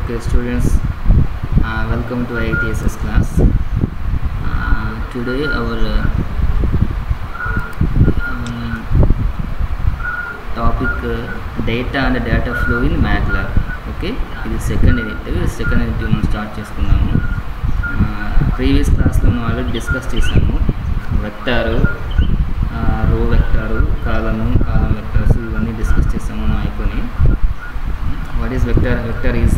Okay, students, welcome to IITSS class. Today our topic data and data flow in MATLAB. Okay, this is second unit. Second unit మనం start చేసుకున్నాము. Previous క్లాస్లో మనం already discuss చేసాము. Vector, రో vector, కాలం vectors ఇవన్నీ discuss చేసాము. మనం అయిపోయి what is vector? Vector is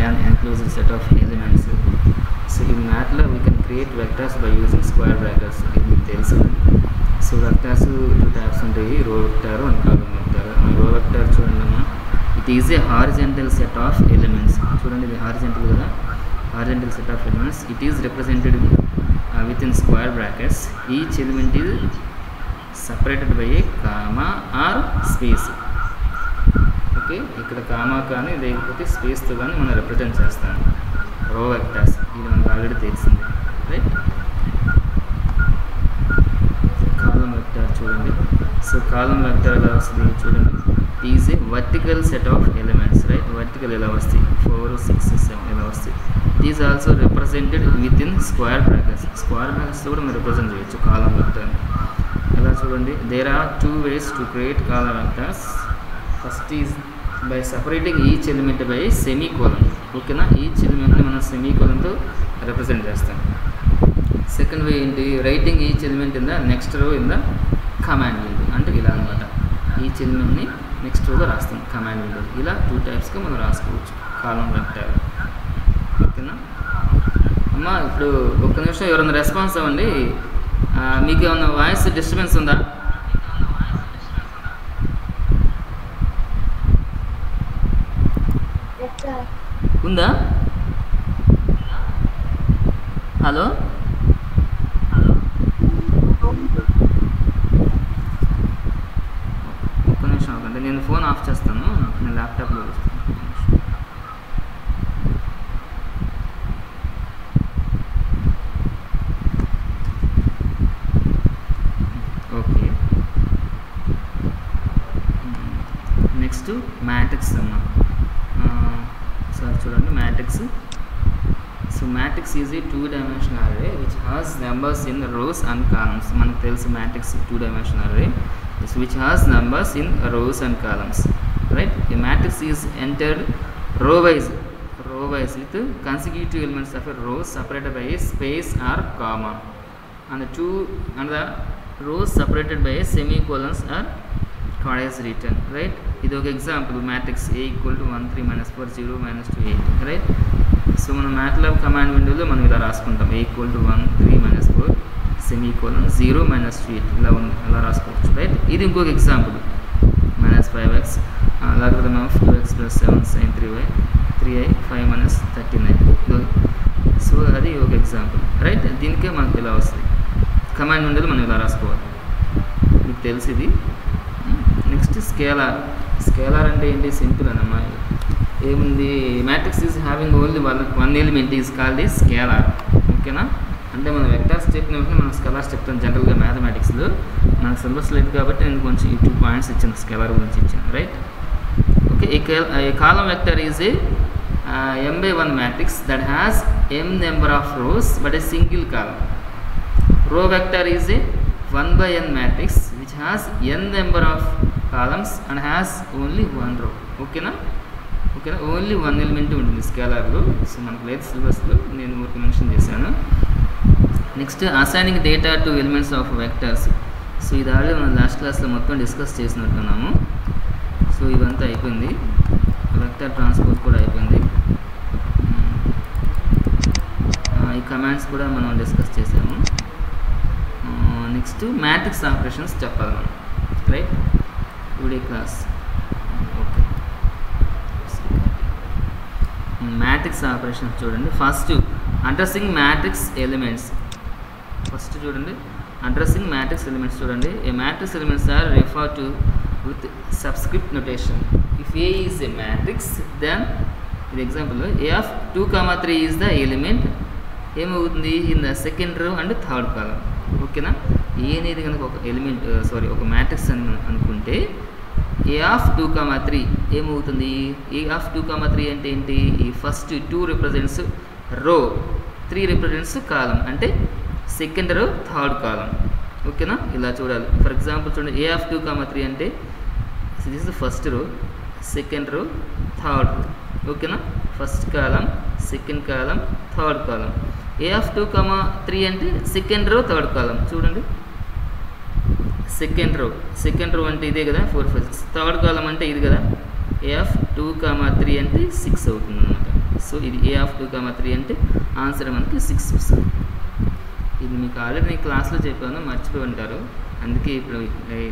an enclosed set of elements. So in MATLAB we can create vectors by using square brackets. So vectors two types ఉంటాయి, row vector and column vector. Row vector చూడండి, it is a horizontal set of elements. చూడండి ఇది horizontal కదా, horizontal set of elements. It is represented within square brackets. Each element is separated by a comma or space. Okay, ఇక్కడ comma కానీ లేకపోతే స్పేస్తో కానీ మనం represent చేస్తాము రో వెక్టర్స్. ఇది మనకు ఆల్రెడీ తెలిసింది, రైట్. కాలం వెక్టర్ చూడండి. సో కాలం వెక్టర్ ఎలా వస్తుంది చూడండి, is a vertical set of elements, right. Vertical ఎలా వస్తాయి 4, 6, 7 ఎలా వస్తాయి. It is also represented with in square brackets. Square బ్రాకెట్స్తో కూడా మనం రిప్రజెంట్ చేయొచ్చు కాలం వెక్టర్. ఎలా చూడండి, there are 2 ways to create column vectors. First is by separating each element by a semicolon. ఓకేనా, ఈచ్ ఎలిమెంట్ని మనం సెమీకోలన్తో రిప్రజెంట్ చేస్తాం. సెకండ్ వే ఏంటి, writing each element in the next రో ఇన్ ద కమాండ్ విండో. అంటే ఇలా అనమాట, ఈచ్ ఎలిమెంట్ని నెక్స్ట్ రోలో రాస్తాం కమాండ్ విండో. ఇలా 2 typesగా మనం రాసుకోవచ్చు కాలం వెక్టర్. ఓకేనా అమ్మా, ఇప్పుడు ఒక్క నిమిషం ఎవరైనా రెస్పాన్స్ అవ్వండి. మీకు ఏమన్నా వాయిస్ డిస్టర్బెన్స్ ఉందా? ఉందా? హలో, ఒక్క నిమిషం అవ్వకండి, నేను ఫోన్ ఆఫ్ చేస్తాను, నేను ల్యాప్టాప్లో వస్తాను. ఓకే, నెక్స్ట్ మ్యాట్రిక్స్ అమ్మా. సార్ చూడండి, matrix. So matrix is a 2-dimensional array which has numbers in rows and columns. మనకు తెలుసు matrix 2-dimensional array which has numbers in rows and columns, right. A matrix is entered row wise with consecutive elements of a row separated by a space or comma, and the rows separated by a semicolons or twice written, right. ఇది ఒక example, matrix A = 1 3 - 4 0 - 2 8, right. So మనం MATLAB command విండోలో మనం ఇలా రాసుకుంటాం, A = 1 3 - 4 semicolon 0 - 2 8 ఇలా రాసుకోవచ్చు, right. ఇది ఇంకొక example, -5x logarithm of 2x + 7 sin 3y 3i 5 - 39. So అది ఒక ఎగ్జాంపుల్, రైట్. దీనికే మనకు ఇలా వస్తుంది కమాండ్ విండోలో మనం ఇలా రాసుకోవాలి, మీకు తెలిసి ఇది. Next scalar. స్కేలార్ అంటే ఏంటి, సింపుల్ అన్నమా. ఏముంది, matrix is having only one element is called ఈ స్కేలార్. ఓకేనా, అంటే మనం వెక్టార్స్ చెప్పిన వెంటనే మనం స్కేలార్స్ చెప్తాం జనరల్గా మ్యాథమెటిక్స్లో. మన సిలబస్ లేదు కాబట్టి నేను కొంచెం ఈ 2 points ఇచ్చాను, స్కేలార్ గురించి ఇచ్చాను, right. Okay, a column vector is a m/1 matrix that has m number of rows but a single column. Row vector is a 1/n matrix which has n number of columns and has only 1 row. ఓకేనా, only 1 element ఉంటుంది స్కేలార్లో. So మనకు లేదు సిలబస్లో, నేను ఊరికి mention చేశాను. Next assigning data to elements of vectors. So ఇది ఆల్రెడీ మనం లాస్ట్ క్లాస్లో మొత్తం డిస్కస్ చేసినట్టున్నాము. సో ఇదంతా అయిపోయింది, వెక్టర్ ట్రాన్స్పోజ్ కూడా అయిపోయింది. ఈ కమాండ్స్ కూడా మనం డిస్కస్ చేసాము. నెక్స్ట్ మ్యాట్రిక్స్ ఆపరేషన్స్ చెప్పాలి మనం, right. Today class. Okay, matrix operations చూడండి. First addressing matrix elements. First చూడండి, అడ్రస్సింగ్ మ్యాట్రిక్స్ ఎలిమెంట్స్ చూడండి. A matrix elements are refer to with subscript notation. If A is a matrix then, ఇది example, a of 2, 3 is the element ఏమవుతుంది in the second row and third column. ఓకేనా, A అనేది కనుక ఒక element ఒక matrix అని అనుకుంటే ఏ of 2, 3 ఏమవుతుంది? ఏ ఆఫ్ 2, 3 అంటే ఏంటి? ఈ ఫస్ట్ 2 రిప్రజెంట్స్ రో, 3 రిప్రజెంట్స్ కాలం, అంటే సెకండ్ రో థర్డ్ కాలం. ఓకేనా? ఇలా చూడాలి. ఫర్ ఎగ్జాంపుల్ చూడండి, ఏ ఆఫ్ 2, 3 అంటే this is the first row, second row, third row. ఓకేనా? First column, second column, third column. A of 2, 3 అంటే సెకండ్ రో థర్డ్ కాలం. చూడండి, సెకండ్ రో అంటే ఇదే కదా, 4, 5, 6. థర్డ్ కాలం అంటే ఇది కదా, ఏ ఆఫ్ 2, 3 అంటే 6 అవుతుంది అనమాట. సో ఇది ఏ ఆఫ్ 2, 3 అంటే ఆన్సర్ మనకి 6 వస్తుంది. ఇది మీకు ఆల్రెడీ నేను క్లాస్లో చెప్పాను, మర్చిపోయి ఉంటారు, అందుకే ఇప్పుడు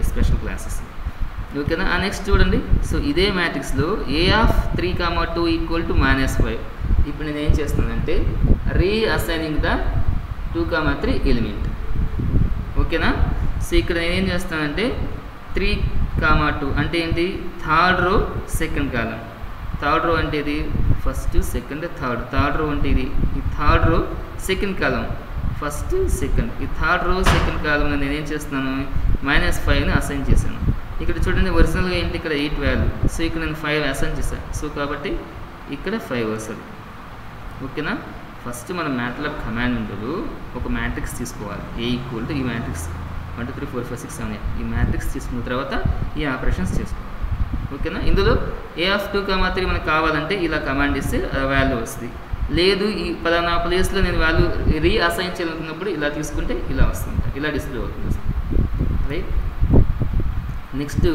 స్పెషల్ క్లాసెస్. ఓకేనా? నెక్స్ట్ చూడండి, సో ఇదే మ్యాట్రిక్స్లో ఏ ఆఫ్ 3, 2 ఈక్వల్ టు -5. ఇప్పుడు నేను ఏం చేస్తున్నానంటే రీఅసైనింగ్ ద 2, 3 ఎలిమెంట్. ఓకేనా? సో ఇక్కడ నేనేం చేస్తానంటే 3, 2 అంటే ఏంటి? Third row second column. Third row అంటే ఇది ఫస్ట్, సెకండ్, థర్డ్ రో అంటే ఇది ఈ third row second column, first, second. ఈ థర్డ్ రో సెకండ్ కాలంలో నేనేం చేస్తున్నాను? -5ని అసైన్ చేశాను. ఇక్కడ చూడండి, ఒరిజినల్గా ఏంటి? ఇక్కడ 8 వాల్యూ. సో ఇక్కడ నేను 5 అసైన్ చేశాను. సో కాబట్టి ఇక్కడ 5 వస్తుంది. ఓకేనా? ఫస్ట్ మనం మ్యాట్లాబ్ కమాండ్ ఉండదు, ఒక మ్యాట్రిక్స్ తీసుకోవాలి. ఏ ఈక్వల్ టు ఈ మ్యాట్రిక్స్ 1, 2, 3, 4, 5, 6, 7, 8 ఈ మ్యాట్రిక్స్ తీసుకున్న తర్వాత ఈ ఆపరేషన్స్ చేసుకోవాలి. ఓకేనా? ఇందులో ఏ ఆఫ్ 2, 3 మనకు కావాలంటే ఇలా కమాండ్ ఇస్తే వాల్యూ వస్తుంది. లేదు ఈ పలానా ప్లేస్లో నేను వాల్యూ రీఅసైన్ చేయాలనుకున్నప్పుడు ఇలా తీసుకుంటే ఇలా వస్తుంది, ఇలా డిస్ప్లే అవుతుంది. Right? Next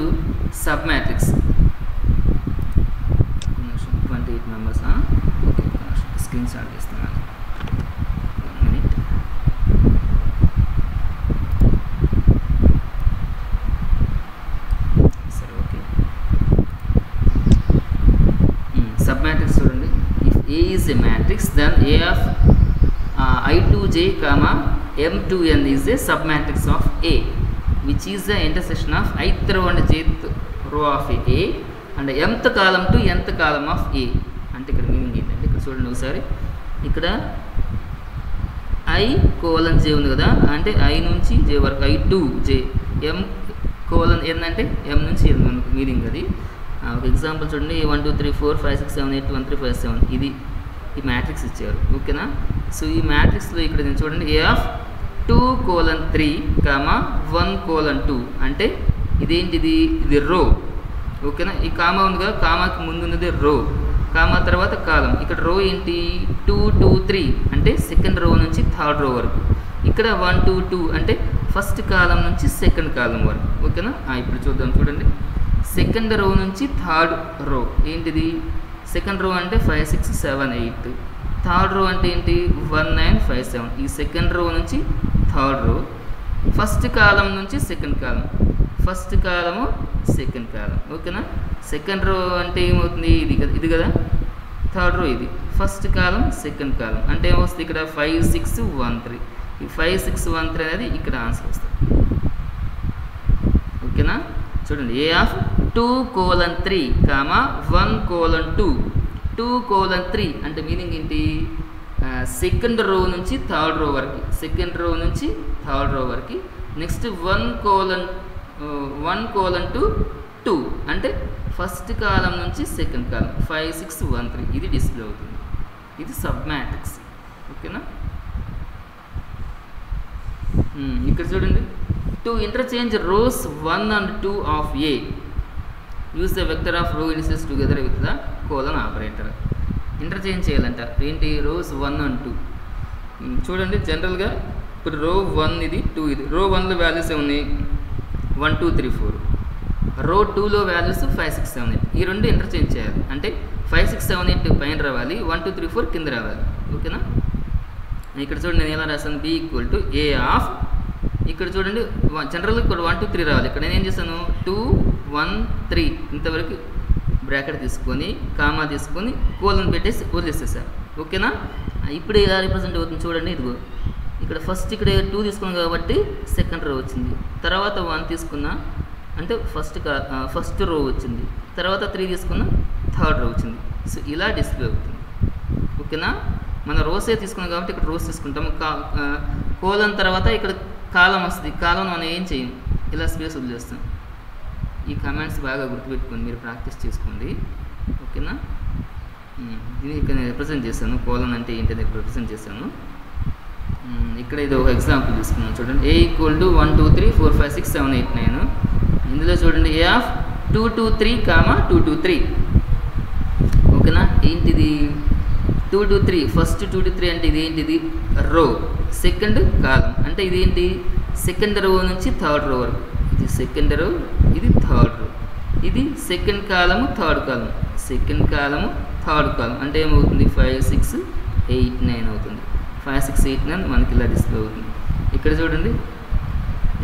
sub matrix. 28 members. Okay, screenshot చేస్తున్నాను. 1 minute. సరే, ఓకే. సబ్ మ్యాట్రిక్స్ చూడండి. If A is a matrix then A of I2j, M2n is a submatrix of A, which is the intersection of ith row and jth row of A and mth column to nth column of A. అంటే ఇక్కడ meaning ఏంటంటే, ఇక్కడ చూడండి ఒకసారి, ఇక్కడ I:J ఉంది కదా, అంటే I నుంచి J వరకు, I2j, M:n అంటే M నుంచి N మనకు మీనింగ్ అది. ఒక ఎగ్జాంపుల్ చూడండి, 1, 2, 3, 4, 5, 6, 7, 8, 1, 3, 5, 7 ఇది ఈ మ్యాట్రిక్స్ ఇచ్చారు. ఓకేనా? సో ఈ మ్యాట్రిక్స్లో ఇక్కడ నేను చూడండి, ఏ ఆఫ్ 2:3, 1:2 అంటే ఇదేంటిది? ఇది రో. ఓకేనా? ఈ కామా ఉంది కదా, కామాకి ముందు ఉన్నది రో, కామా తర్వాత కాలం. ఇక్కడ రో ఏంటి? 2, 2, 3 అంటే సెకండ్ రో నుంచి థర్డ్ రో వరకు. ఇక్కడ 1, 2, 2 అంటే ఫస్ట్ కాలం నుంచి సెకండ్ కాలం వరకు. ఓకేనా? ఇప్పుడు చూద్దాం. చూడండి, సెకండ్ రో నుంచి థర్డ్ రో ఏంటిది? సెకండ్ రో అంటే 5, 6, 7, 8. థర్డ్ రో అంటే ఏంటి? 1, 9, 5, 7. ఈ సెకండ్ రో నుంచి థర్డ్ రో, ఫస్ట్ కాలం నుంచి సెకండ్ కాలం, ఫస్ట్ కాలము సెకండ్ కాలం. ఓకేనా? సెకండ్ రో అంటే ఏమవుతుంది? ఇది కదా థర్డ్ రో, ఇది ఫస్ట్ కాలం సెకండ్ కాలం. అంటే ఏమొస్తుంది? ఇక్కడ 5, 6, 1, 3. ఈ 5, 6, 1, 3 అనేది ఇక్కడ ఆన్సర్ వస్తుంది. ఓకేనా? చూడండి, ఏ ఆఫ్ 2:3, 1:2. 2:3 అంటే మీనింగ్ ఏంటి? సెకండ్ రో నుంచి థర్డ్ రో వరకు, సెకండ్ రో నుంచి థర్డ్ రో వరకు. నెక్స్ట్ 1:2 అంటే ఫస్ట్ కాలం నుంచి సెకండ్ కాలం, 5, 6, 1, 3 ఇది డిస్ప్లే అవుతుంది. ఇది సబ్ మ్యాట్రిక్స్. ఓకేనా? ఇక్కడ చూడండి, to interchange rows 1 and 2 of A use the vector of row indices together with the colon operator. Interchange చేయాలంట ఏంటి? Rows 1 and 2. చూడండి, జనరల్గా ఇప్పుడు రో 1 ఇది, 2 ఇది. రో 1లో వాల్యూస్ ఉన్నాయి 1, 2, 3, 4. రో 2లో వాల్యూస్ 5, 6, 7, 8. ఈ రెండు ఇంటర్చేంజ్ చేయాలి. అంటే 5, 6, 7, 8 పైన రావాలి, 1, 2, 3, 4 కింద రావాలి. ఓకేనా? ఇక్కడ చూడండి, నేను ఎలా రాసాను? B = A ఆఫ్, ఇక్కడ చూడండి జనరల్గా ఇక్కడ 1, 2, 3 రావాలి. ఇక్కడ నేను ఏం చేశాను? 2, 1, 3 ఇంతవరకు బ్రాకెట్ తీసుకొని కామా తీసుకొని కోలన్ పెట్టేసి వదిలేసేసాను. ఓకేనా? ఇప్పుడు ఎలా రిప్రజెంట్ అవుతుంది చూడండి. ఇదిగో ఇక్కడ ఫస్ట్ ఇక్కడ 2 తీసుకున్నాం కాబట్టి సెకండ్ రో వచ్చింది, తర్వాత 1 తీసుకున్నా అంటే ఫస్ట్ రో వచ్చింది, తర్వాత 3 తీసుకున్నా థర్డ్ రో వచ్చింది. సో ఇలా డిస్ప్లే అవుతుంది. ఓకేనా? మన రోసే తీసుకున్నాం కాబట్టి ఇక్కడ రోస్ తీసుకుంటాము. కోలన్ తర్వాత ఇక్కడ కాలం వస్తుంది. కాలం మనం ఏం చేయం, ఇలా స్పేస్ వదిలేస్తాం. ఈ కమాండ్స్ బాగా గుర్తుపెట్టుకొని మీరు ప్రాక్టీస్ చేసుకోండి, ఓకేనా. దీన్ని ఇక్కడ నేను రిప్రజెంట్ చేశాను, కోలన్ అంటే ఏంటనేది ఇక్కడ రిప్రజెంట్ చేశాను. ఇక్కడ ఇది ఒక ఎగ్జాంపుల్ తీసుకున్నాను చూడండి. A = 1 2 3 4 5 6 7 8 9. ఇందులో చూడండి A of 2 2 3, 2 2 3, ఓకేనా. ఏంటిది 2 2 3, ఫస్ట్ 2 2 3 అంటే ఇది ఏంటిది రో, సెకండ్ కాలం అంటే ఇదేంటి సెకండ్ రో నుంచి థర్డ్ రో వరకు. ఇది సెకండ్ రో, ఇది థర్డ్ రో, ఇది సెకండ్ కాలము థర్డ్ కాలం, సెకండ్ కాలము థర్డ్ కాలం అంటే ఏమవుతుంది 5 6 8 9 అవుతుంది. 5 6 8 9 మనకి ఇలా డిస్ప్లే అవుతుంది. ఇక్కడ చూడండి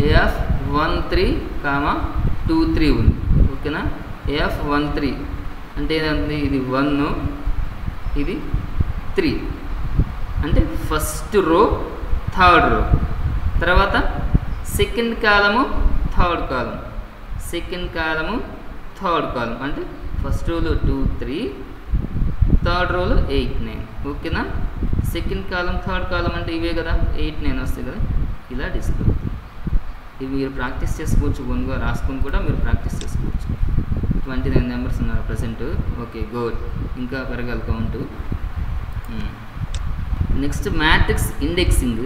A of 1 3, 2 3 ఉంది, ఓకేనా. A of 1 3 అంటే ఏదండి ఇది 1, ఇది 3 అంటే ఫస్ట్ రో థర్డ్ రో. తర్వాత సెకండ్ కాలము థర్డ్ కాలం, సెకండ్ కాలము థర్డ్ కాలం అంటే ఫస్ట్ రోలో 2 3, థర్డ్ రోలో 8 9, ఓకేనా. సెకండ్ కాలం థర్డ్ కాలం అంటే ఇవే కదా 8 9 వస్తాయి కదా, ఇలా డిస్ప్లే అవుతుంది. ఇవి మీరు ప్రాక్టీస్ చేసుకోవచ్చు, ఓన్గా రాసుకొని కూడా మీరు ప్రాక్టీస్ చేసుకోవచ్చు. 29 నెంబర్స్ ఉన్నారు ప్రజెంట్, ఓకే గుడ్, ఇంకా పెరగాలి count. Next matrix indexing.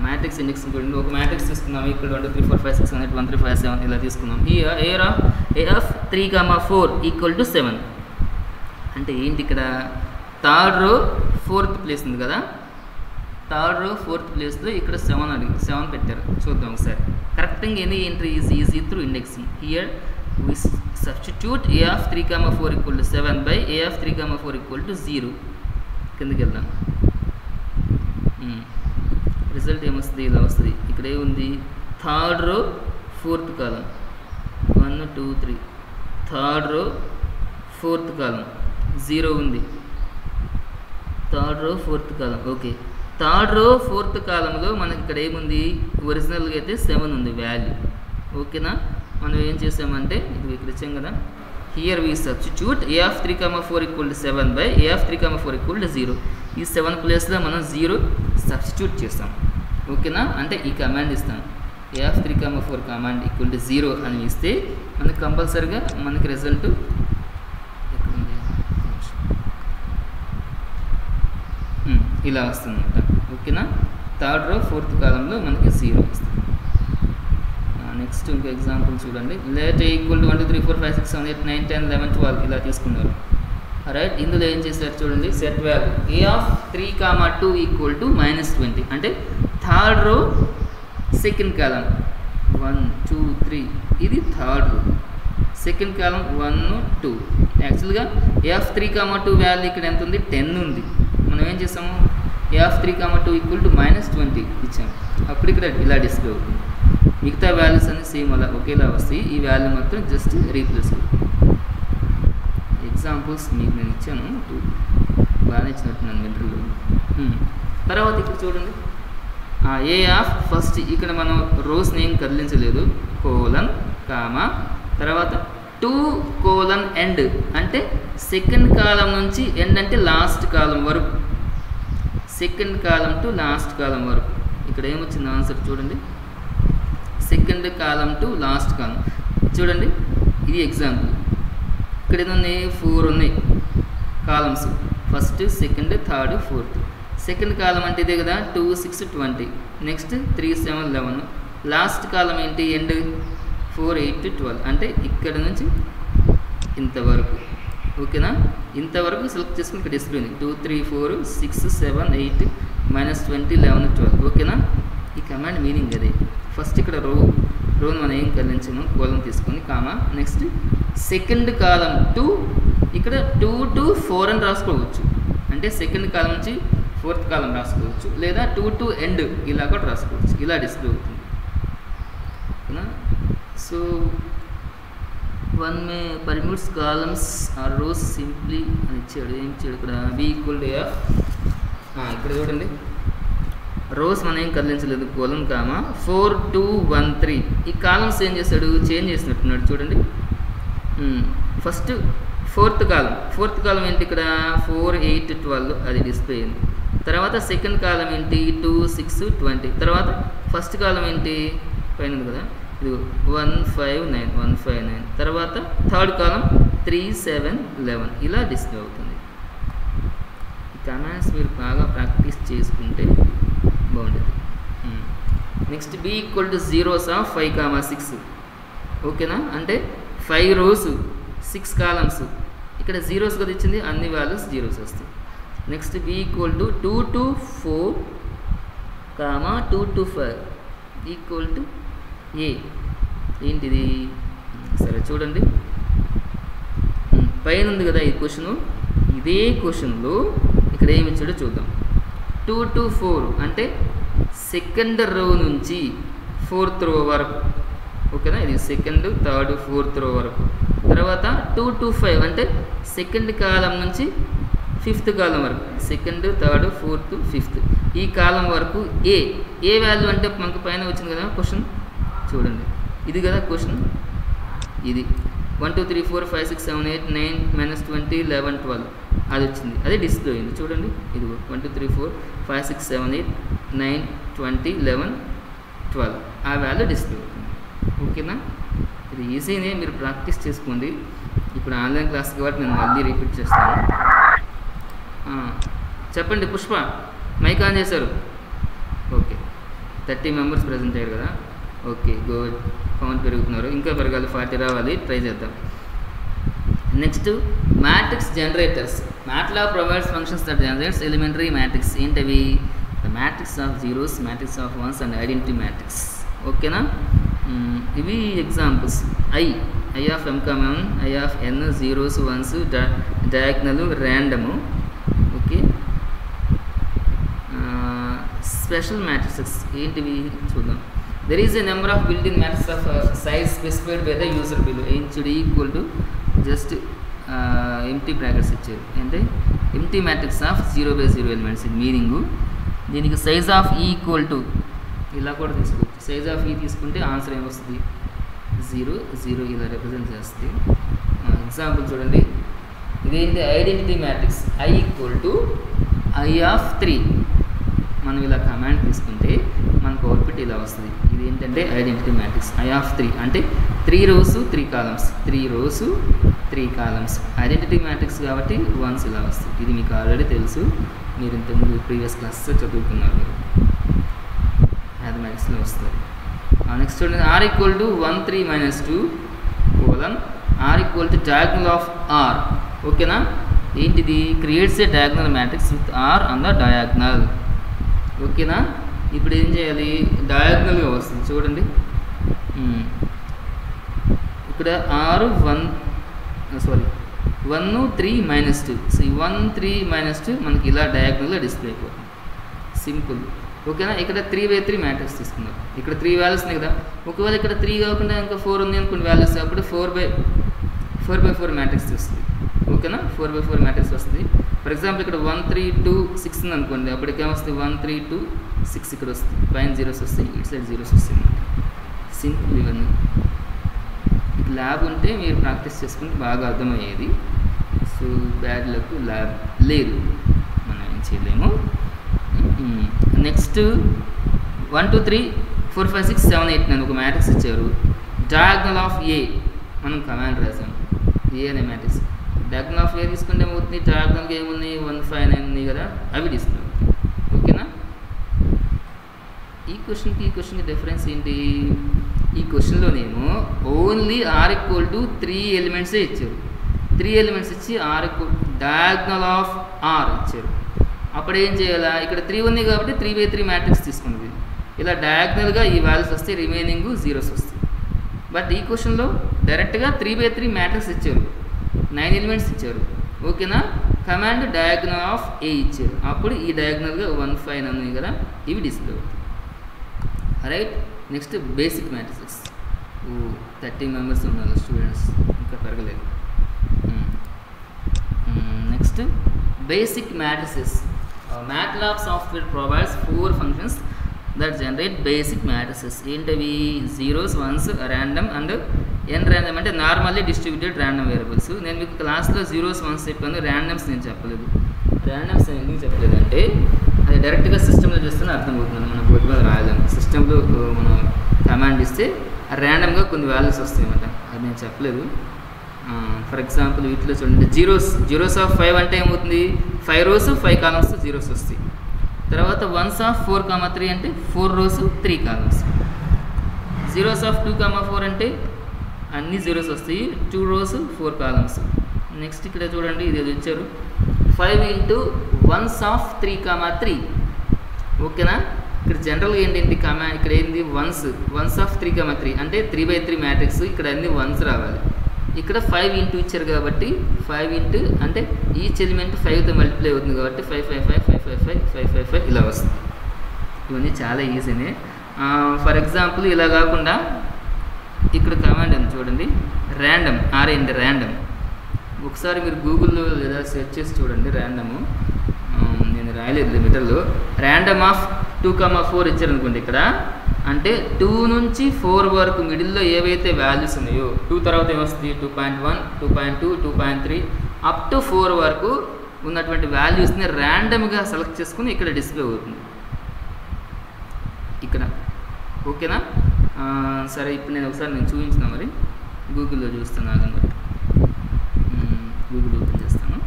Matrix indexing చూడండి. ఒక మ్యాట్రిక్స్ తీసుకున్నాం, ఇక్కడ 1 2 3 4 5 6 7 8 1 3 5 7 ఇలా తీసుకున్నాం. A of 3, 4 = 7 అంటే ఏంటి ఇక్కడ థర్డ్ రో ఫోర్త్ ప్లేస్ ఉంది కదా, థర్డ్ రో ఫోర్త్ ప్లేస్లో ఇక్కడ 7 పెట్టారు. చూద్దాం ఒకసారి. Correcting any entry is easy through indexing. Here we substitute A of 3, 4 = 7 by A of 3, 4 = 0. కిందకి వెళ్దాం. రిజల్ట్ ఏమొస్తుంది ఇలా వస్తుంది. ఇక్కడ ఏముంది థర్డ్ రో ఫోర్త్ కాలం 1 2 3, థర్డ్ రో ఫోర్త్ కాలం 0 ఉంది, థర్డ్ రో ఫోర్త్ కాలం, ఓకే. థర్డ్ రో ఫోర్త్ కాలంలో మనకి ఇక్కడ ఏముంది ఒరిజినల్గా అయితే 7 ఉంది వాల్యూ, ఓకేనా. మనం ఏం చేసామంటే ఇది ఇక్కడ ఇచ్చాం కదా, here we substitute A of 3, 4 = 7 by A of 3, 4 = 0. ఈ 7 ప్లేస్లో మనం 0 సబ్స్టిట్యూట్ చేస్తాం, ఓకేనా. అంటే ఈ కమాండ్ ఇస్తాం A of 3, 4 కమాండ్ = 0 అని ఇస్తే మనకి కంపల్సరీగా మనకి రిజల్ట్ ఇలా వస్తుందన్నమాట, ఓకేనా. థర్డ్ రో ఫోర్త్ కాలంలో మనకి 0 వస్తుంది. నెక్స్ట్ ఇంకో ఎగ్జాంపుల్ చూడండి. లెట్ A = 1 2 3 4 5 6 7 8 9 10 11 12 ఇలా తీసుకున్నారు, రైట్. ఇందులో ఏం చేశారు చూడండి, సెట్ వాల్యూ A of 3, 2 = -20 అంటే థర్డ్ రో సెకండ్ కాలం 1 2 3, ఇది థర్డ్ రో సెకండ్ కాలం 1 2. యాక్చువల్గా A of 3, 2 వాల్యూ ఇక్కడ ఎంత ఉంది 10 ఉంది. మనం ఏం చేసాము A of 3, 2 = -20 ఇచ్చాము. అప్పుడు ఇక్కడ ఇలా డిస్ప్లే అవుతుంది. మిగతా వాల్యూస్ అన్ని సేమ్ అలా ఒకేలా వస్తాయి, ఈ వాల్యూ మాత్రం జస్ట్ రీప్లేస్. ఎగ్జాంపుల్స్ మీకు నేను ఇచ్చాను, బాగా ఇచ్చినట్టున్నాను ఇంటర్వ్యూలో. తర్వాత ఇక్కడ చూడండి A of ఫస్ట్ ఇక్కడ మనం రోస్ నేమ్ కదిలించలేదు, కోలన్ కామా తర్వాత 2 కోలన్ ఎండ్ అంటే సెకండ్ కాలం నుంచి ఎండ్ అంటే లాస్ట్ కాలం వరకు, సెకండ్ కాలం టు లాస్ట్ కాలం వరకు. ఇక్కడ ఏమొచ్చింది ఆన్సర్ చూడండి, సెకండ్ కాలం టు లాస్ట్ కాలం. చూడండి ఇది ఎగ్జాంపుల్. ఇక్కడ ఏదన్నా 4 ఉన్నాయి columns, first second third fourth. Second column అంటే ఇదే కదా 2 6 20, నెక్స్ట్ 3 7 11, లాస్ట్ కాలం ఏంటి ఎండ్ 4 8 12 అంటే ఇక్కడ నుంచి ఇంతవరకు, ఓకేనా. ఇంతవరకు సెలెక్ట్ చేసుకుని ఇక్కడ డిస్ప్లే ఉంది 2 3 4 6 7 8 -20 11 12, ఓకేనా. ఈ కమాండ్ మీనింగ్ అదే. ఫస్ట్ ఇక్కడ రోని మనం ఏం కదిలించాము కోలం తీసుకొని comma, next second column to ఇక్కడ 2 to 4 అని రాసుకోవచ్చు, అంటే సెకండ్ కాలం నుంచి ఫోర్త్ కాలం రాసుకోవచ్చు, లేదా 2 to ఎండ్ ఇలా కూడా రాసుకోవచ్చు, ఇలా డిస్ప్లే అవుతుంది, ఓకేనా. So 1 may permutes columns or rows simply అని ఇచ్చాడు. ఏం ఇచ్చాడు ఇక్కడ B = A. ఇక్కడ చూడండి రోస్ మనం ఏం కదిలించలేదు, కోలన్ కామా 4 2 1 3. ఈ కాలమ్స్ ఏం చేశాడు చేంజ్ చేసినట్టున్నాడు చూడండి. ఫస్ట్ ఫోర్త్ కాలం ఏంటి ఇక్కడ 4 8 12 అది డిస్ప్లే అయింది. తర్వాత సెకండ్ కాలం ఏంటి 2 6 20. తర్వాత ఫస్ట్ కాలం ఏంటి పైన ఉంది కదా ఇది 159 తర్వాత థర్డ్ కాలం 3 7 11 ఇలా డిస్ప్లే అవుతుంది. ఈ కమాండ్స్ మీరు బాగా ప్రాక్టీస్ చేసుకుంటే బాగుంటుంది. Next b equal to zeros of 5, 6 ఓకేనా, అంటే 5 rows 6 columns ఇక్కడ జీరోస్ కదా ఇచ్చింది, అన్ని వాల్యూస్ జీరోస్ వస్తాయి. Next b equal to 2 to 4, 2 to 5 equal to a ఏంటిది సరే చూడండి, పైన ఉంది కదా ఈ క్వశ్చను, ఇదే క్వశ్చన్లో ఇక్కడ ఏమి ఇచ్చాడో చూద్దాం. 2 to 4 అంటే సెకండ్ రో నుంచి 4th row వరకు ఓకేనా, ఇది సెకండ్ థర్డ్ 4th row వరకు. తర్వాత 2 to 5 అంటే సెకండ్ కాలం నుంచి 5th కాలం వరకు, సెకండ్ థర్డ్ 4th 5th ఈ కాలం వరకు ఏ వాల్యూ అంటే మనకు పైన వచ్చింది కదా క్వశ్చన్ చూడండి, ఇది కదా క్వశ్చన్, ఇది 1 2 3 4 5 6 7 8 9 -20 11 12 అది వచ్చింది, అది డిస్ప్లే అయింది చూడండి. ఇది 1 2 3 4 5 6 7 8 9 20 11 12 ఆ వాల్యూ డిస్ప్లే అవుతుంది ఓకేనా. ఇది ఈజీనే, మీరు ప్రాక్టీస్ చేసుకోండి. ఇప్పుడు ఆన్లైన్ క్లాస్ కాబట్టి నేను మళ్ళీ రిపీట్ చేస్తాను. చెప్పండి పుష్ప, మైక్ ఆన్ చేశారు. ఓకే 30 members ప్రజెంట్ అయ్యారు కదా, ఓకే గుడ్, కౌంట్ పెరుగుతున్నారు, ఇంకా పెరగాలి, 40 రావాలి, ట్రై చేద్దాం. Next matrix generators. MATLAB provides functions that generates elementary matrix. ఏంటవి? The matrix of zeros, matrix of ones and identity matrix ఓకేనా. ఇవి examples. I of m, I of n, zeros, ones, diagonal, random okay. Special matrixes ఏంటివి చూద్దాం. There is a number of built-in matrices of size specified by the user below. HD equal to just empty brackets ఇచ్చారు, అంటే empty matrix of 0/0 elements ఇది meaning. దీనికి size of E equal to ఇలా కూడా తీసుకోవచ్చు. Size of E తీసుకుంటే answer ఏమొస్తుంది? 0 0 ఇలా రిప్రజెంట్ చేస్తుంది. ఎగ్జాంపుల్ చూడండి, ఇదేంటి identity matrix I equal to I of 3. మనం ఇలా కమాండ్ తీసుకుంటే మనకు అవుట్పుట్ ఇలా వస్తుంది. ఇది ఏంటంటే ఐడెంటిటీ మ్యాట్రిక్స్ I of 3 అంటే 3 rows 3 columns, 3 rows 3 columns identity matrix కాబట్టి వన్స్ ఇలా వస్తుంది. ఇది మీకు ఆల్రెడీ తెలుసు, మీరు ఇంతకుముందు ప్రీవియస్ క్లాస్లో చదువుకున్నారు, మీరు మ్యాథమెటిక్స్లో వస్తుంది. నెక్స్ట్ చూడండి, R equal to 1 3 - 2 R equal to diagonal of R ఓకేనా. ఏంటిది? Creates a diagonal matrix with R on the diagonal ఓకేనా. ఇప్పుడు ఏం చేయాలి? డయాగ్నల్గా వస్తుంది చూడండి, ఇక్కడ R 1 3 - 2 సో 1 3 - 2 మనకి ఇలా డయాగ్నల్గా డిస్ప్లే అయిపోతుంది, సింపుల్ ఓకేనా. ఇక్కడ 3/3 మ్యాట్రిక్స్ తీసుకున్నారు, ఇక్కడ 3 వాల్యూస్ ఉన్నాయి కదా, ఒకవేళ ఇక్కడ 3 కాకుండా ఇంకా 4 ఉంది అనుకోండి వాల్యూస్, అప్పుడు 4/4 మ్యాట్రిక్స్ వస్తుంది ఓకేనా. 4/4 మ్యాట్రిక్స్ వస్తుంది. ఫర్ ఎగ్జాంపుల్ ఇక్కడ 1 3 2 6 ఉంది అనుకోండి, అప్పటికి ఏమొస్తుంది? 1 3 2 6 ఇక్కడ వస్తుంది, పైన జీరోస్ వస్తాయి, ఇటు సైడ్ జీరోస్ వస్తుంది. సింపుల్ ఇవన్నీ. మీకు ల్యాబ్ ఉంటే మీరు ప్రాక్టీస్ చేసుకుంటే బాగా అర్థమయ్యేది. సో బ్యాడ్ లక్ ల్యాబ్ లేదు, మనం ఏం చేయలేము. నెక్స్ట్ 1 2 3 4 5 6 7 8 9 ఒక మ్యాట్రిక్స్ ఇచ్చారు. డయాగ్నల్ ఆఫ్ ఏ మనం కమాండ్ రాసాం, ఏ అనే మ్యాట్రిక్స్. డయాగ్నల్ ఆఫ్ ఏ తీసుకుంటే ఏమవుతుంది? డయాగ్నల్గా ఏముంది? 1 5 9 ఉంది కదా, అవి డిస్ప్లే ఓకేనా. ఈ క్వశ్చన్కి డిఫరెన్స్ ఏంటి? ఈ క్వశ్చన్లోనేమో ఓన్లీ R ఈక్వల్ టు 3 ఎలిమెంట్సే ఇచ్చారు. 3 ఎలిమెంట్స్ ఇచ్చి R equal diagonal of R ఇచ్చారు. అప్పుడు ఏం చేయాలా? ఇక్కడ 3 ఉంది కాబట్టి 3/3 మ్యాట్రిక్స్ తీసుకున్నది, ఇలా డయాగ్నల్గా ఈ వాల్యూస్ వస్తే రిమైనింగ్ జీరోస్ వస్తాయి. బట్ ఈ క్వశ్చన్లో డైరెక్ట్గా 3/3 మ్యాట్రిక్స్ ఇచ్చారు, 9 ఎలిమెంట్స్ ఇచ్చారు ఓకేనా. కమాండ్ డయాగ్నల్ ఆఫ్ ఏ ఇచ్చారు, అప్పుడు ఈ డయాగ్నల్గా 1 5 ఉన్నాయి కదా, ఇవి డిస్ప్లే అవుతాయి right. Next basic matrices. 30 members ఉన్నారు స్టూడెంట్స్, ఇంకా పెరగలేదు. Next basic matrices. MATLAB software provides 4 functions that generate basic matrices. ఏంటవి? Zeros, once, random and n random అంటే నార్మల్లీ డిస్ట్రిబ్యూటెడ్ ర్యాండమ్ వేరియబుల్స్. నేను మీకు క్లాస్లో జీరోస్ వన్స్ చెప్పాను, ర్యాండమ్స్ నేను చెప్పలేదు. ర్యాండమ్స్ నేను ఎందుకు చెప్పలేదంటే అది డైరెక్ట్గా సిస్టంలో చేస్తేనే అర్థమవుతుంది, మనం బోర్డు మీద రాయలేము. సిస్టంలో మనం కమాండ్ ఇస్తే ర్యాండమ్గా కొన్ని వాల్యూస్ వస్తాయి అన్నమాట. అది నేను చెప్పలేదు. ఫర్ ఎగ్జాంపుల్ వీటిలో చూడండి, జీరోస్ ఆఫ్ 5 అంటే ఏమవుతుంది, 5 rows 5 columns జీరోస్ వస్తాయి. తర్వాత 1s ఆఫ్ 4, 3 అంటే 4 rows 3 columns. జీరోస్ ఆఫ్ 2, 4 అంటే అన్ని జీరోస్ వస్తాయి, 2 rows 4 columns. నెక్స్ట్ ఇక్కడ చూడండి, ఇది ఇచ్చారు 5 into 1s ఆఫ్ 3, 3. ఓకేనా. ఇక్కడ జనరల్గా ఏంటంటే ఇక్కడ ఏంటి, వన్స్ ఆఫ్ 3, 3 అంటే 3/3 మ్యాట్రిక్స్. ఇక్కడ అన్ని 1s రావాలి. ఇక్కడ 5 into ఇచ్చారు కాబట్టి 5 into అంటే ఈచ్ ఎలిమెంట్ 5తో మల్టిప్లై అవుతుంది కాబట్టి 5, 5, 5, 5, 5, 5, 5, 5, 5 ఇలా వస్తుంది. ఇవన్నీ చాలా ఈజీనే. ఫర్ ఎగ్జాంపుల్ ఇలా కాకుండా ఇక్కడ కమాండ్ ఉంది చూడండి, ర్యాండమ్, ర్యాండమ్. ఒకసారి మీరు గూగుల్లో లేదా సెర్చ్ చేసి చూడండి ర్యాండము. నేను రాయలేదు లిమిటర్లో. ర్యాండమ్ ఆఫ్ 2, 4 ఇచ్చారనుకోండి ఇక్కడ, అంటే 2 నుంచి 4 వరకు మిడిల్లో ఏవైతే వాల్యూస్ ఉన్నాయో, 2 తర్వాత ఏమొస్తుంది 2.1, 2.2, 2.3 అప్ టు 4 వరకు ఉన్నటువంటి వాల్యూస్ని ర్యాండమ్గా సెలెక్ట్ చేసుకుని ఇక్కడ డిస్ప్లే అవుతుంది ఇక్కడ. ఓకేనా. సరే, ఇప్పుడు నేను ఒకసారి చూపించిన మరి గూగుల్లో చూస్తాను ఆగండి. గూగుల్ ఓపెన్ చేస్తాను.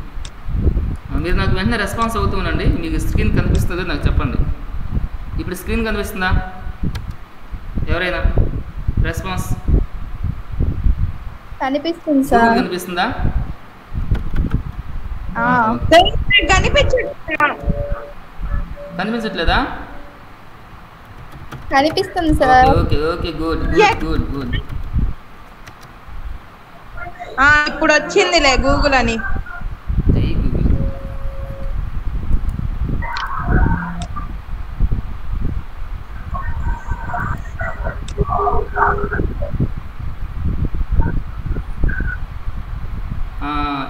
మీరు నాకు వెంటనే రెస్పాన్స్ అవుతూ ఉండండి. మీకు స్క్రీన్ కనిపిస్తుందో నాకు చెప్పండి. ఇప్పుడు స్క్రీన్ కనిపిస్తుందా ఎవరైనా? రెస్పాన్స్ కనిపిస్తుంది సార్. కనిపిస్తుందా? కనిపించట్లేదా? కనిపిస్తుంది sir. Okay okay, good good good. ఇప్పుడు వచ్చిందిలే గూగుల్ అని.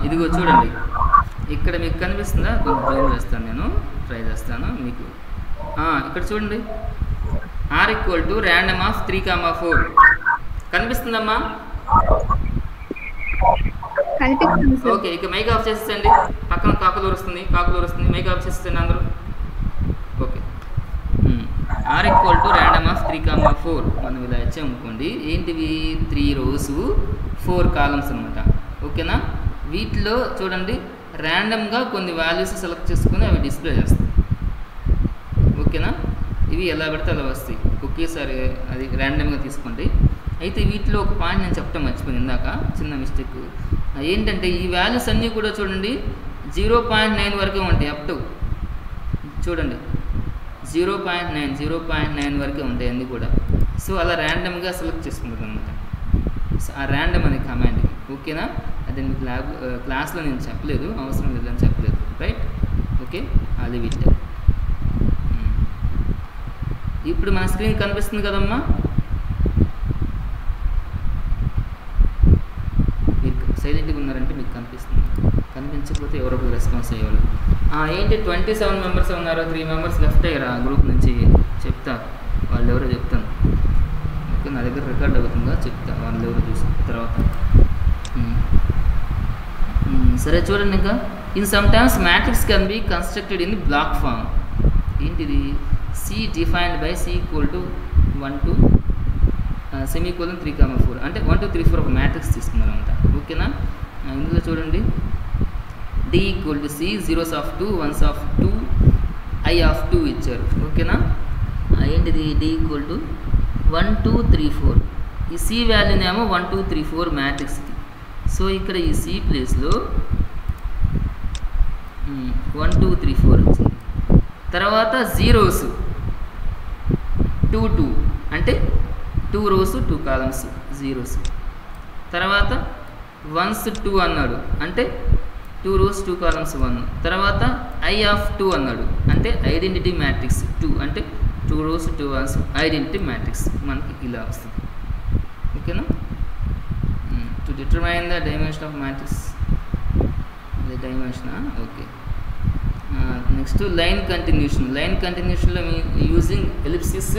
ఇదిగో చూడండి, ఇక్కడ మీకు కనిపిస్తుందా? కొంచెం జూమ్ చేస్తాను, నేను ట్రై చేస్తాను మీకు. ఇక్కడ చూడండి, R equal to random of 3, 4 కనిపిస్తుందమ్మా? ఓకే, ఇక మైక్ ఆఫ్ చేసేయండి. పక్కన కాకులు వస్తుంది, మైక్ ఆఫ్ చేసేయండి అందరూ. Okay, R equal to random of 3, 4 మనం ఇలా ఇచ్చామనుకోండి. ఏంటివి 3 rows 4 columns అనమాట. ఓకేనా. వీటిలో చూడండి ర్యాండమ్గా కొన్ని వాల్యూస్ సెలెక్ట్ చేసుకుని అవి డిస్ప్లే చేస్తాయి. ఓకేనా. ఇవి ఎలా పెడితే అలా వస్తాయి, ఒకేసారి అది ర్యాండమ్గా తీసుకోండి. అయితే వీటిలో ఒక పాయింట్ నేను చెప్పడం మర్చిపోయింది ఇందాక, చిన్న మిస్టేక్. ఏంటంటే ఈ వాల్యూస్ అన్నీ కూడా చూడండి 0.9 వరకే ఉంటాయి. అప్ టు చూడండి 0.9 వరకే ఉంటాయి అన్నీ కూడా. సో అలా ర్యాండమ్గా సెలెక్ట్ చేసుకుంటుంది అనమాట. సో ఆ ర్యాండమ్ అనే కమాండ్. ఓకేనా. అదే మీకు క్లాస్లో నేను చెప్పలేదు, అవసరం లేదని చెప్పలేదు. రైట్. ఓకే, అది వీటి. ఇప్పుడు మన స్క్రీన్ కనిపిస్తుంది కదమ్మా? మీరు సైలెంట్గా ఉన్నారంటే మీకు కనిపిస్తుంది, కనిపించకపోతే ఎవరొకరు రెస్పాన్స్ అయ్యేవాళ్ళు. ఏంటి 27 members ఉన్నారు, 3 members లెఫ్ట్ అయ్యారు ఆ గ్రూప్ నుంచి. చెప్తా వాళ్ళు ఎవరో చెప్తాను. ఓకే, నా దగ్గర రికార్డ్ అవుతుందా చెప్తా, వాళ్ళు ఎవరో చూసిన తర్వాత. సరే చూడండి, ఇంకా in some times matrix can be constructed in block form. ఏంటిది? C defined by C equal to 1 to semicolon 3, 4 అంటే 1, 2, 3, 4 ఒక మ్యాట్రిక్స్ తీసుకున్నారు అనమాట. ఓకేనా. ఇందులో చూడండి D equal to C, 0s of 2, 1s of 2, I of 2 ఇచ్చారు. ఓకేనా. ఏంటిది? D equal to 1, 2, 3, 4. ఈ C వాల్యూనేమో 1, 2, 3, 4 మ్యాట్రిక్స్కి. సో ఇక్కడ ఈ C ప్లేస్లో 1, 2, 3, 4 వచ్చింది. తర్వాత జీరోస్ 2, 2 అంటే 2 rows 2 columns జీరోస్. తర్వాత 1s 2 అన్నాడు అంటే 2 rows 2 columns 1. తర్వాత I of 2 అన్నాడు అంటే ఐడెంటిటీ మ్యాట్రిక్స్ 2 అంటే 2 rows 2 columns ఐడెంటిటీ మ్యాట్రిక్స్ మనకి ఇలా వస్తుంది. ఓకేనా. To determine the dimension of matrix, the dimension. Okay, next line కంటిన్యూషన్లో యూజింగ్ ఎలిప్సిస్,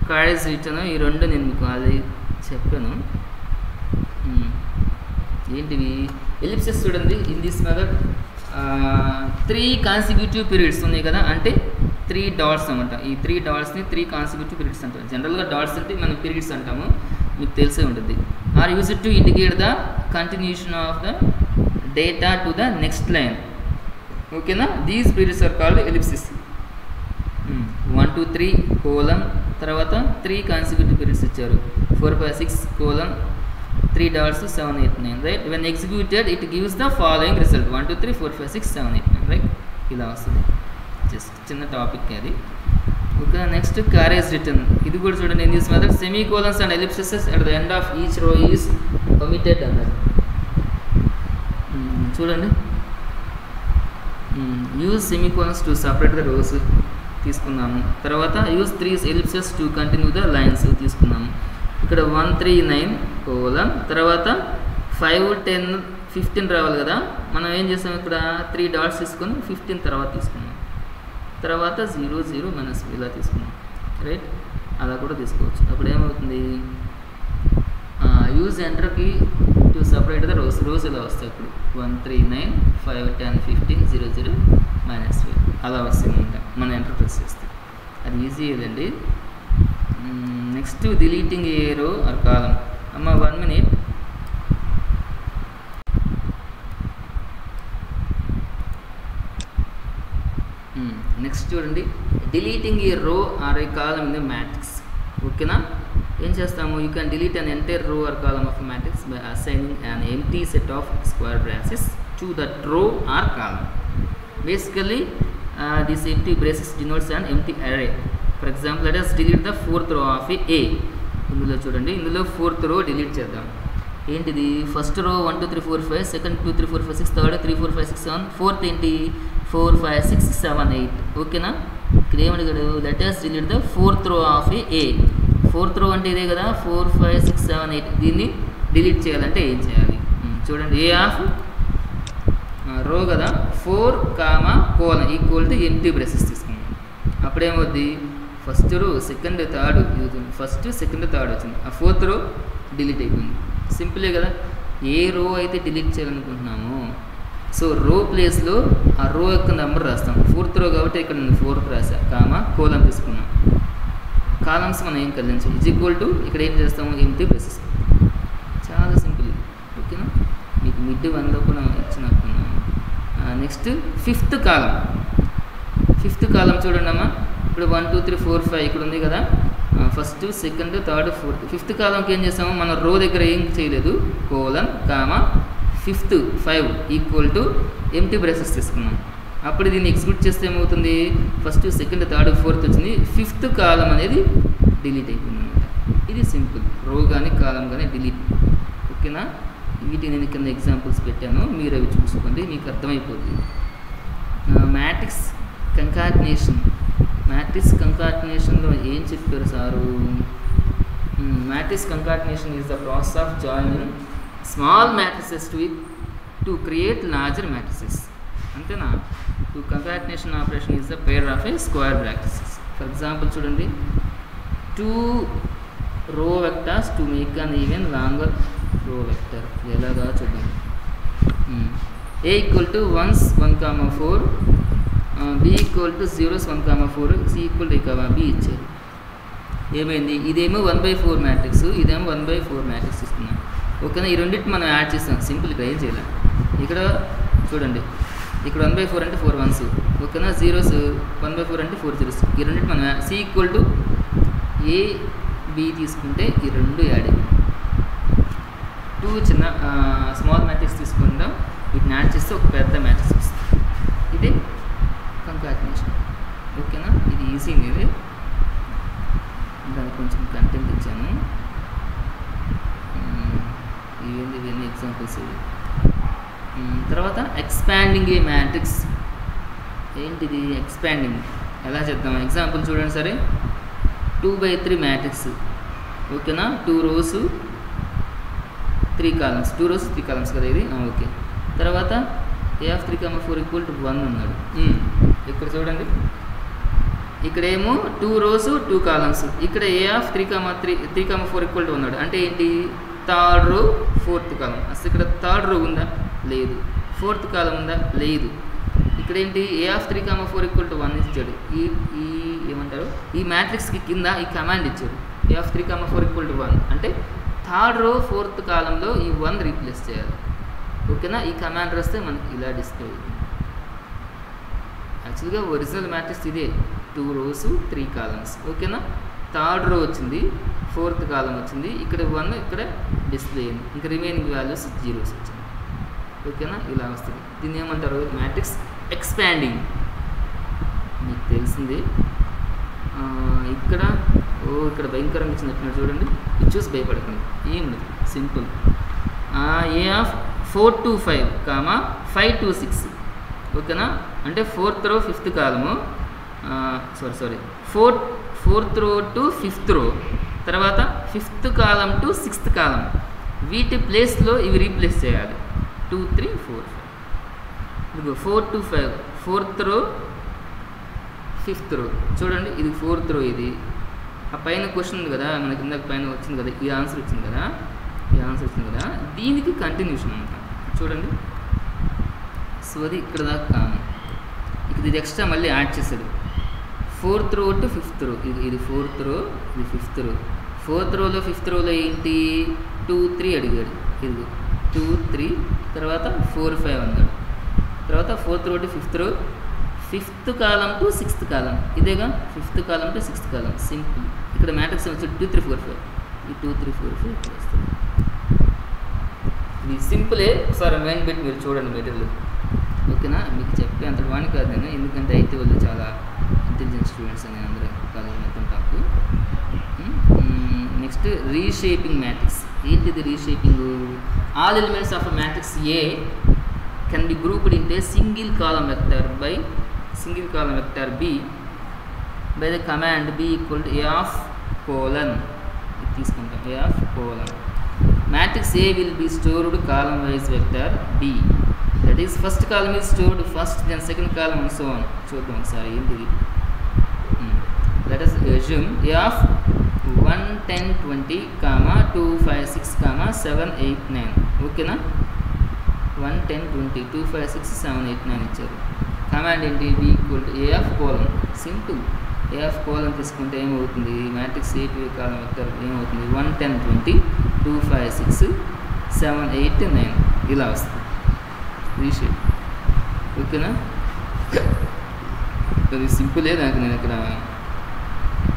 కార్డేజ్ రిటర్న్, ఈ రెండు నేను మీకు ఆల్రెడీ చెప్పాను. ఏంటివి? ఎలిప్సిస్ చూడండి, in this method 3 consecutive periods ఉన్నాయి కదా, అంటే 3 dots అనమాట. ఈ 3 dotsని 3 consecutive periods అంటారు. జనరల్గా డాట్స్ అంటే మనం పీరియడ్స్ అంటాము. మీకు తెలిసే ఉంటుంది. R use it to indicate the continuation of the data to the next line. ఓకేనా, these periods are called ellipsis. 1 2 3 colon, తర్వాత 3 కాన్సిక్యూటివ్ పీరియడ్స్ ఇచ్చారు, 4 5 6 colon 3 dots 7 8 9, right. When executed it gives the following result 1 2 3 4 5 6 7 8 9, right. ఇలా వస్తుంది. Just చిన్న topic అది. Okay, next carriage return. ఇది కూడా చూడండి. In this method semicolons and ellipsis at the end of each row is omitted అన్నారు. చూడండి, use semicolons to separate the rows తీసుకున్నాము. తర్వాత use 3 ellipses to continue the lines తీసుకున్నాము. ఇక్కడ 1 3 9 colon, తర్వాత 5 10 15 రావాలి కదా, మనం ఏం చేసాం, ఇక్కడ 3 డాట్స్ తీసుకొని 15 తర్వాత తీసుకున్నాం. తర్వాత 0 0 మైనస్ ఇలా తీసుకున్నాం, రైట్. అలా కూడా తీసుకోవచ్చు. అప్పుడు ఏమవుతుంది, use enter key to separate the rows ఇలా వస్తాయి. ఇప్పుడు 1 3 9 5 10 15 0 0 మైనస్ 5 అలా వస్తుందంట మనం ఎంటర్ ప్రెస్ చేస్తే. అది ఈజీ ఏదండి. Next deleting a row or కాలం. అమ్మ 1 minute. నెక్స్ట్ చూడండి, deleting a row or a column in the matrix. ఓకేనా, ఏం చేస్తాము, you can delete an entire row or column of matrix by assigning an empty set of square braces to that row or column. Basically this empty braces denotes an empty array. For example, let us delete the 4th row of A. ఇందులో చూడండి, ఇందులో 4th row delete చేద్దాం. ఏంటిది, first row 1 2 3 4 5, second 2 3 4 5 6, third 3 4 5 6 7, fourth ఏంటి 4 5 6 7 8. ఓకేనా, ఇక్కడ ఏమడిగాడు, let us delete the 4th row of A. 4th row అంటే ఇదే కదా, 4 5 6 7 8. దీన్ని డిలీట్ చేయాలంటే ఏం చేయాలి చూడండి, ఏ ఆఫ్ రో కదా, 4 colon equal to empty braces తీసుకున్నాం. అప్పుడేమవుద్ది, first row second third first second third వచ్చింది, ఆ 4th రో డిలీట్ అయిపోయింది. సింపులే కదా. ఏ రో అయితే డిలీట్ చేయాలనుకుంటున్నామో, సో రో ప్లేస్లో ఆ రో యొక్క నెంబర్ రాస్తాం. 4th రో కాబట్టి ఇక్కడ నేను 4th రాసా, కోలం తీసుకున్నాం. కాలమ్స్ మనం ఏం కలిగించాం, ఈజ్ ఈక్వల్ టు ఇక్కడ ఏం చేస్తాము, ఎంప్టీ బ్రాసెస్. చాలా సింపుల్. ఓకేనా, మీకు మిడ్ 1లో కూడా ఇచ్చినట్టున్నాము. నెక్స్ట్ 5th కాలం. 5th కాలం చూడండి అమ్మా, ఇప్పుడు 1 2 3 4 5 ఇక్కడ ఉంది కదా, first second third 4th. 5th కాలంకి ఏం చేస్తాము, మనం రో దగ్గర ఏం చేయలేదు, colon 5th 5 equal to empty braces తీసుకున్నాం. అప్పుడు దీన్ని ఎగ్జిక్యూట్ చేస్తే ఏమవుతుంది, ఫస్ట్ సెకండ్ థర్డ్ 4th వచ్చింది, 5th కాలం అనేది డిలీట్ అయిపోయింది అనమాట. ఇది సింపుల్, రో కానీ కాలం కానీ డిలీట్. ఓకేనా, వీటిని నేను కింద ఎగ్జాంపుల్స్ పెట్టాను, మీరు అవి చూసుకోండి, మీకు అర్థమైపోతుంది. Matrix concatenation. మ్యాట్రిక్స్ కంకాటినేషన్లో ఏం చెప్పారు sir, matrix concatenation is the process of joining small matrices to create larger matrices. అంతేనా. To concatenation operation is the pair of a square brackets. For example చూడండి, 2 row vectors to make an even longer row vector. ఎలాగా చూద్దాం. A equal to 1s 1 4, B equal to 0s 1 4, C equal to B ఇచ్చారు. ఏమైంది, ఇదేమో 1/4 matrix, ఇదేమో 1/4 matrix ఇస్తున్నాం. ఓకేనా, ఈ రెండింటి మనం యాడ్ చేస్తాం. సింపుల్, ఇక్కడ ఏం చేయాలి, ఇక్కడ చూడండి, ఇక్కడ 1/4 అంటే 4 1s. ఓకేనా, 0s 1/4 అంటే 4 0s. ఈ రెండింటి మనం C equal to A B తీసుకుంటే ఈ రెండు యాడ్ అయ్యి 2 చిన్న స్మాల్ మ్యాట్రిక్స్ తీసుకుంటాం, వీటిని యాడ్ చేస్తే ఒక పెద్ద మ్యాట్రిక్స్ వస్తుంది. ఇది కంకాటినేషన్. ఓకేనా, ఇది ఈజీ. ఇది దానికి కొంచెం కంటెంట్ ఇచ్చాను. ఇవన్నీ ఎగ్జాంపుల్స్ ఇవి. తర్వాత ఎక్స్పాండింగ్ ఏ మ్యాట్రిక్స్. ఏంటిది ఎక్స్పాండింగ్, ఎలా చేద్దాం, ఎగ్జాంపుల్ చూడండి. సరే, 2/3 మ్యాట్రిక్స్. ఓకేనా, 2 rows 3 columns, 2 rows 3 columns కదా ఇది. ఓకే, తర్వాత A of 3, 4 ఈక్వల్ టు 1 అన్నాడు. ఇక్కడ చూడండి, ఇక్కడేమో 2 rows 2 columns, ఇక్కడ A of 3, 4 ఈక్వల్ టు ఉన్నాడు. అంటే ఏంటి, థర్డ్ రో 4th కాలం. అసలు ఇక్కడ థర్డ్ రో ఉందా, లేదు. 4th కాలం ఉందా, లేదు. ఇక్కడ ఏంటి, A of 3, 4 ఈక్వల్ టు 1 ఇచ్చాడు. ఈ ఏమంటారు, ఈ మ్యాట్రిక్స్కి కింద ఈ కమాండ్ ఇచ్చాడు, A of 3, 4 ఈక్వల్ టు 1. అంటే థర్డ్ రో ఫోర్త్ కాలంలో ఈ 1 రీప్లేస్ చేయాలి. ఓకేనా? ఈ కమాండ్ వస్తే మనకి ఇలా డిస్ప్లే అవుతుంది. యాక్చువల్గా ఒరిజినల్ మ్యాట్రిక్స్ ఇదే, 2 rows 3 columns. ఓకేనా? థర్డ్ రో వచ్చింది, ఫోర్త్ కాలం వచ్చింది, ఇక్కడ 1 ఇక్కడ డిస్ప్లే అయింది, ఇంకా రిమైనింగ్ వాల్యూస్ 0s వచ్చింది. ఓకేనా? ఇలా వస్తుంది. దీన్ని ఏమంటారు? Matrix expanding. మీకు తెలిసింది. ఇక్కడ ఇక్కడ భయంకరంగా ఇచ్చినట్టున్నారు చూడండి, ఇది చూసి భయపడకండి, ఏం లేదు, simple. A of 4 to 5, 5 to 6. ఓకేనా? అంటే 4th row 5th కాలము, ఫోర్త్ రో టు 5th row, తర్వాత 5th కాలం టు 6th కాలం, వీటి ప్లేస్లో ఇవి రీప్లేస్ చేయాలి. 2 3 4 5. ఇదిగో 4 to 5, 4th row 5th row. చూడండి, ఇది 4th row. ఇది ఆ పైన క్వశ్చన్ ఉంది కదా, మనకి ఇందాక పైన వచ్చింది కదా, ఈ ఆన్సర్ వచ్చింది కదా, దీనికి కంటిన్యూషన్ అంతా చూడండి. సో అది ఇక్కడ దాకా కామన్, ఇది ఎక్స్ట్రా మళ్ళీ యాడ్ చేశాడు. 4th row to 5th row, ఇది 4th row, ఇది 5th row. 4th rowలో 5th rowలో ఏంటి? 2 3 అడిగాడు, ఇది 2 3, తర్వాత 4 5 అన్నాడు. తర్వాత 4th row to 5th row, 5th column to 6th కాలం, ఇదేగా 5th column to 6th column. Simple. ఇక్కడ మ్యాట్రిక్స్ వచ్చి 2 3 4 5, ఈ 2 3 4 5 ఇక్కడ వస్తుంది. ఇది సింపులే, ఒకసారి మైండ్ పెట్టి మీరు చూడండి మెటీరియల్. ఓకేనా? మీకు చెప్పే అంత వాణి కాదు నేను, ఎందుకంటే అయితే వాళ్ళు చాలా ఇంటెలిజెంట్ స్టూడెంట్స్ అని అందరూ కాలేజ్ మొత్తం టాప్. Next reshaping matrix. ఏంటిది reshaping? All elements of matrix A can be grouped into single column vector B by the command b equal to a of colon. ఇది తీసుకుంటాం, a of colon. Matrix A will be stored column wise vector B. That is, first column is stored first, then second column and so on. చూద్దాం ఒకసారి ఏంటిది. Let us assume A of 1 10 20, 2 5 6, 7 8 9. ఓకేనా? 1 10 20 2 5 6 7 8 9 ఇచ్చారు. Command ఏంటి? B equal to A of colon. Simple. A of colon తీసుకుంటే ఏమవుతుంది? Matrix A to column vector ఏమవుతుంది? 1 10 20 2 5 6 7 8 9 ఇలా వస్తుంది రీషేప్. ఓకేనా? అది సింపులే, దానికి నేను ఇక్కడ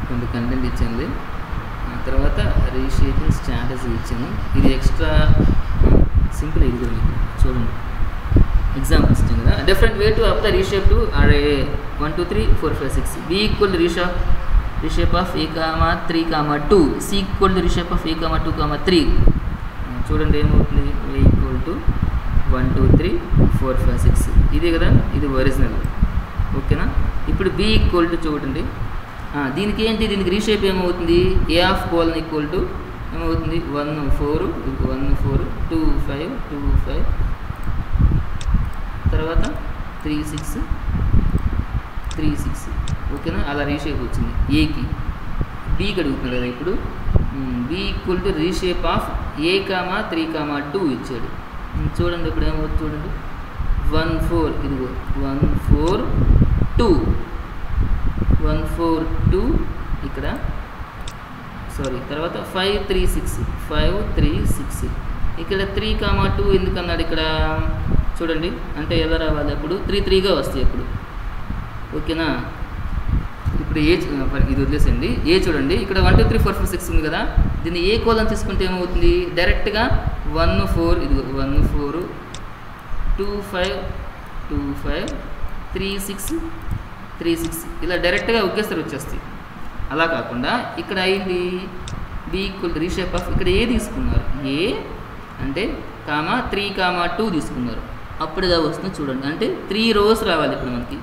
కొంత కంటెంట్ ఇచ్చాను. తర్వాత రీషేపింగ్ స్ట్రాటజీ ఇచ్చాను. ఇది ఎక్స్ట్రా సింపుల్. ఇది కూడా మీకు చూడండి ఎగ్జాంపుల్స్ ఇచ్చాను కదా. Different way to apply reshape to అరే 1 2 3 4 5 6. B equal to reshape of A, 3, 2. C equal to reshape of A, 2, 3. చూడండి ఏమవుతుంది? A equal to 1 2 3 4 5 6. ఇదే కదా, ఇది ఒరిజినల్. ఓకేనా? ఇప్పుడు B ఈక్వల్ టు చూడండి, దీనికి ఏంటి? దీనికి రీషేప్ ఏమవుతుంది? A of colon equal to ఏమవుతుంది? 1 4 1 4 2 5 2 5, తర్వాత 3 6 3 6. ఓకేనా? అలా రీషేప్ వచ్చింది ఏకి. బీకి అడుగుతుంది కదా ఇప్పుడు. B equal to reshape of A, 3, 2 ఇచ్చాడు. చూడండి ఇప్పుడు ఏమవుతుంది చూడండి. 1 4, ఇదిగో 1 4 2 1 4 2 ఇక్కడ తర్వాత 5 3 6 5 3 6. ఇక్కడ 3, 2 ఎందుకన్నాడు ఇక్కడ చూడండి. అంటే ఎలా రావాలి? అప్పుడు 3 3గా వస్తాయి అప్పుడు. ఓకేనా? ఇప్పుడు ఇది వదిలేసండి. ఏ చూడండి, ఇక్కడ 1 2 3 4 5 6 ఉంది కదా, దీన్ని ఏ కోలన్ తీసుకుంటే ఏమవుతుంది? డైరెక్ట్గా 1 4, ఇది 1 4 2 5 2 5 3 6 3 6 ఇలా డైరెక్ట్గా ఒకేసారి వచ్చేస్తాయి. అలా కాకుండా ఇక్కడ అయింది B equal to reshape of, ఇక్కడ ఏ తీసుకున్నారు? ఏ అంటే 3, 2 తీసుకున్నారు. అప్పుడుగా వస్తుంది చూడండి. అంటే 3 rows రావాలి ఇప్పుడు మనకి.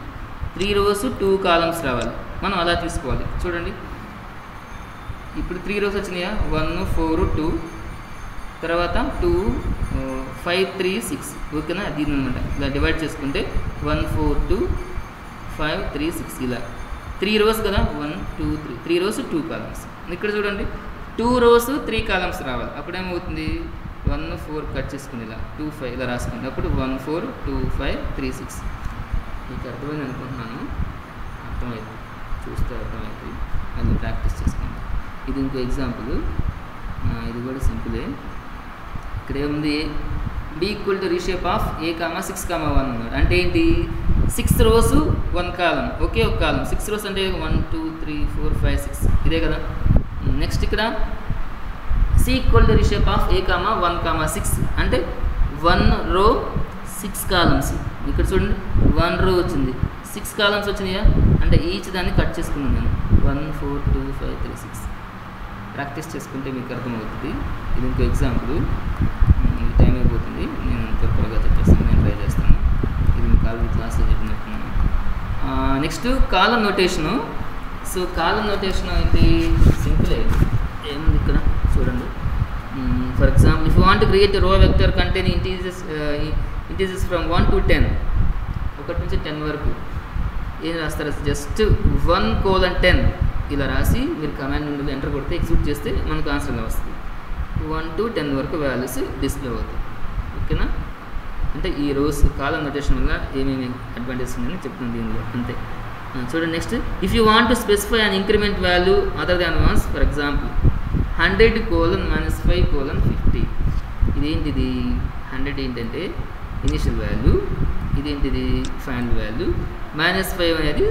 3 rows 2 columns రావాలి. మనం అలా తీసుకోవాలి. చూడండి ఇప్పుడు 3 rows వచ్చినాయా? 1 4 2, తర్వాత 2 5 3 6. ఓకేనా? దీని అనమాట ఇలా డివైడ్ చేసుకుంటే 1 4 2 5 3 6 ఇలా 3 rows కదా. 1 2 3 3 rows 2 columns. ఇక్కడ చూడండి 2 rows 3 columns రావాలి. అప్పుడేమవుతుంది? 1 4 కట్ చేసుకుని ఇలా 2 5 ఇలా రాసుకోండి. అప్పుడు 1 4 2 5 3 6. మీకు అర్థమైంది అనుకుంటున్నాను. అర్థమైంది, చూస్తే అర్థమైంది. మళ్ళీ ప్రాక్టీస్ చేసుకోండి. ఇది ఇంకో ఎగ్జాంపుల్. ఇది కూడా సింపులే. ఇక్కడ ఏముంది, B equal to reshape of A comma 6, 1 అన్నాడు. అంటే ఏంటి, 6 రోస్ 1 కాలం, ఒకే ఒక కాలం. 6 రోస్ అంటే 1 2 3 4 5 6 ఇదే కదా. నెక్స్ట్ ఇక్కడ C equal to reshape of A comma 1, 6 అంటే 1 రో 6 కాలమ్స్. ఇక్కడ చూడండి 1 రో వచ్చింది, 6 కాలమ్స్ వచ్చినాయా, అంటే ఈచ్ దాన్ని కట్ చేసుకున్నాను నేను. 1 4 2 5 3 6 ప్రాక్టీస్ చేసుకుంటే మీకు అర్థమవుతుంది. ఇది ఇంకో ఎగ్జాంపుల్. ఈ టైం అయిపోతుంది, నేను త్వరగా చెప్పేస్తాను, నేను ట్రై చేస్తాను. ఇది మీకు ఆల్రెడీ క్లాస్లో చెప్పినట్టున్నాను. Next column notation. So column notation అయితే సింపులే, ఏముంది ఇక్కడ చూడండి. For example, if you want to create row vector contain integers from 1 to 10, 1 నుంచి 10 వరకు ఏం రాస్తారు, జస్ట్ 1:10 ఇలా రాసి మీరు కమాండ్ విండోలో ఎంటర్ కొడితే ఎగ్జిక్యూట్ చేస్తే మనకు ఆన్సర్ ఇలా వస్తుంది. 1 to 10 వరకు వాల్యూస్ డిస్ప్లే అవుతాయి. ఓకేనా, అంటే ఈ రోస్ కాలం నోటేషన్ వల్ల ఏమేమి అడ్వాంటేజెస్ ఉన్నాయని చెప్తుంది దీనిలో, అంతే. చూడండి next, if you want to specify an increment value other than once, for example 100:-5:50. ఇదేంటిది, 100 ఏంటంటే ఇనిషియల్ వాల్యూ, ఇదేంటిది ఫైనల్ వాల్యూ, -5 అనేది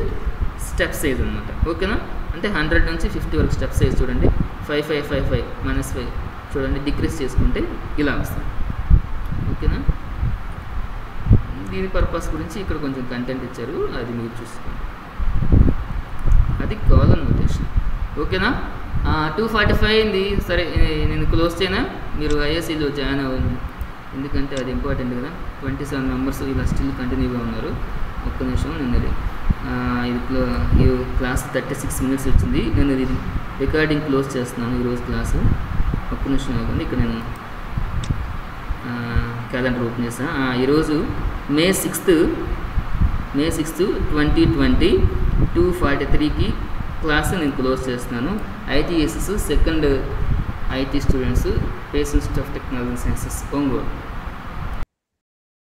స్టెప్ సైజ్ అనమాట. ఓకేనా, అంటే 100 నుంచి 50 వరకు స్టెప్ సైజ్ చూడండి. 5 5 5 5 -5 చూడండి, డిక్రీస్ చేసుకుంటే ఇలా వస్తుంది. ఓకేనా, దీని పర్పస్ గురించి ఇక్కడ కొంచెం కంటెంట్ ఇచ్చారు, అది మీరు చూసుకోండి. అది కాలం నోటేషన్. ఓకేనా, 2:45 అయింది. సరే నేను క్లోజ్ చేయనా, మీరు ఐఎస్సిలో జాయిన్ అవ్వండి, ఎందుకంటే అది ఇంపార్టెంట్ కదా. 27 మెంబర్స్ ఇలా స్టిల్ కంటిన్యూగా ఉన్నారు. ఒక్క నిమిషం, నేను ఇది క్లాస్ 36 మినిట్స్ వచ్చింది. నేను ఇది రికార్డింగ్ క్లోజ్ చేస్తున్నాను ఈరోజు క్లాసు. ఒక్క నిమిషం ఆగండి, ఇక్కడ నేను క్యాలెండర్ ఓపెన్ చేస్తాను. ఈరోజు మే 6, 2020 2:43కి క్లాస్ నేను క్లోజ్ చేస్తున్నాను. ITSS second IT students, Pace institute of technology sciences, Ongole.